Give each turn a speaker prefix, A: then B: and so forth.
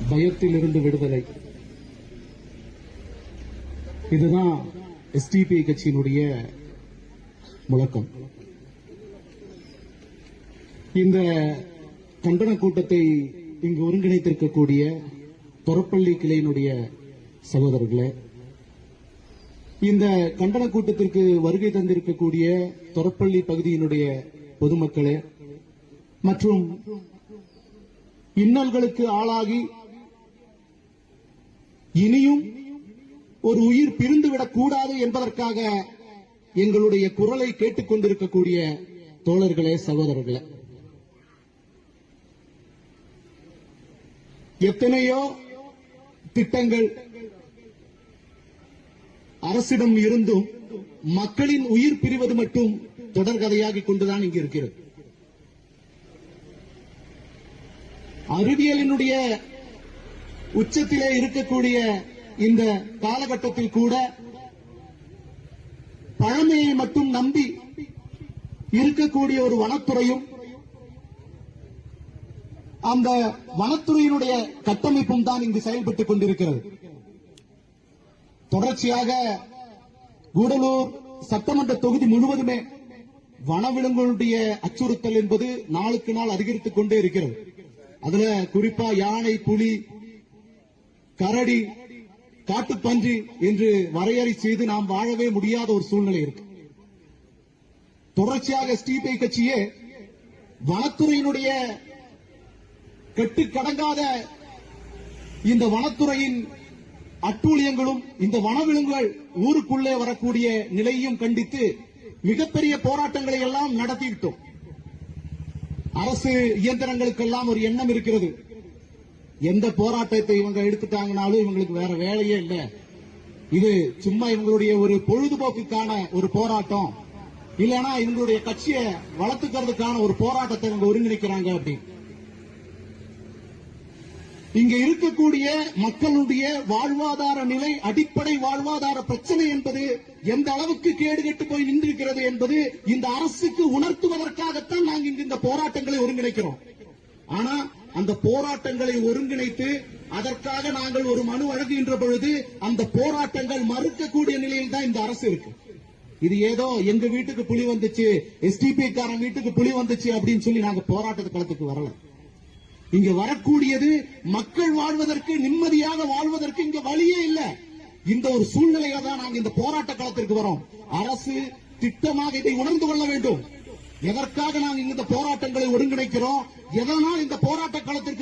A: பயத்திலிருந்து விடுதலை, இதுதான் எஸ்டிபி கட்சியினுடைய முழக்கம். இந்த கண்டன கூட்டத்தை இங்கு ஒருங்கிணைத்திருக்கக்கூடிய தொரப்பள்ளி கிளையினுடைய சகோதரர்களே, இந்த கண்டன கூட்டத்திற்கு வருகை தந்திருக்கக்கூடிய தொரப்பள்ளி பகுதியினுடைய பொதுமக்களே மற்றும் இன்னல்களுக்கு ஆளாகி இனியும் ஒரு உயிர் பிரிந்துவிடக் கூடாது என்பதற்காக எங்களுடைய குரலை கேட்டுக் கொண்டிருக்கக்கூடிய தோழர்களே, சகோதரர்களே, எத்தனையோ திட்டங்கள் அரசிடம் இருந்தும் மக்களின் உயிர் பிரிவது மட்டும் தொடர்கதையாகிக் கொண்டுதான் இங்கு இருக்கிறது. அறிவியலினுடைய உச்சத்திலே இருக்கக்கூடிய இந்த காலகட்டத்தில் கூட பழமையை மட்டும் நம்பி இருக்கக்கூடிய ஒரு வனத்துறையும் அந்த வனத்துறையினுடைய கட்டமைப்பும் தான் இங்கு செயல்பட்டுக் கொண்டிருக்கிறது. தொடர்ச்சியாக கூடலூர் சட்டமன்ற தொகுதி முழுவதுமே வனவிலங்குகளுடைய அச்சுறுத்தல் என்பது நாளுக்கு நாள் அதிகரித்துக் கொண்டே இருக்கிறது. அதுல குறிப்பா யானை, புலி, கரடி, காட்டுப்பன்றி என்று வரையறை செய்து நாம் வாழவே முடியாத ஒரு சூழ்நிலை இருக்கு. தொடர்ச்சியாக எஸ்டிபி கட்சியே வனத்துறையினுடைய கட்டுக்கடங்காத இந்த வனத்துறையின் அட்டூழியங்களும் இந்த வனவிலங்குகள் ஊருக்குள்ளே வரக்கூடிய நிலையும் கண்டித்து மிகப்பெரிய போராட்டங்களை எல்லாம் நடத்திவிட்டோம். அரசு இயந்திரங்களுக்கெல்லாம் ஒரு எண்ணம் இருக்கிறது, எந்த போராட்டத்தை இவங்க எடுத்துட்டாங்கனாலும் இவங்களுக்கு வேற வேலையே இல்ல, இது சும்மா இவங்களுடைய ஒரு பொழுதுபோக்குக்கான ஒரு போராட்டம், இல்லைன்னா இவங்களுடைய கட்சியை வளர்த்துக்கிறதுக்கான ஒரு போராட்டத்தை இவங்க ஒருங்கிணைக்கிறாங்க அப்படின்னு. இங்க இருக்கக்கூடிய மக்களுடைய வாழ்வாதார நிலை, அடிப்படை வாழ்வாதார பிரச்சனை என்பது எந்த அளவுக்கு கேடுகெட்டு போய் நின்றிருக்கிறது என்பது இந்த அரசுக்கு உணர்த்துவதற்காகத்தான் நாங்கள் இங்கு இந்த போராட்டங்களை ஒருங்கிணைக்கிறோம். ஆனா அந்த போராட்டங்களை ஒருங்கிணைத்து அதற்காக நாங்கள் ஒரு மனு வழங்குகின்ற பொழுது அந்த போராட்டங்கள் மறுக்கக்கூடிய நிலையில் தான் இந்த அரசு இருக்கு. இது ஏதோ எங்க வீட்டுக்கு புலி வந்துச்சு, எஸ்டிபி காரன் வீட்டுக்கு புலி வந்துச்சு அப்படின்னு சொல்லி நாங்க போராட்டத்து களத்துக்கு வரல. இங்க வரக்கூடியது மக்கள் வாழ்வதற்கு, நிம்மதியாக வாழ்வதற்கு இங்க வழியே இல்ல. இந்த ஒரு சூழ்நிலையில தான் நாங்க இந்த போராட்ட களத்திற்கு வரோம். அரசு திட்டமாக இதை உணர்ந்து கொள்ள வேண்டும். எதற்காக நாங்கள் இந்த போராட்டங்களை ஒருங்கிணைக்கிறோம், எதனால் இந்த போராட்ட களத்திற்கு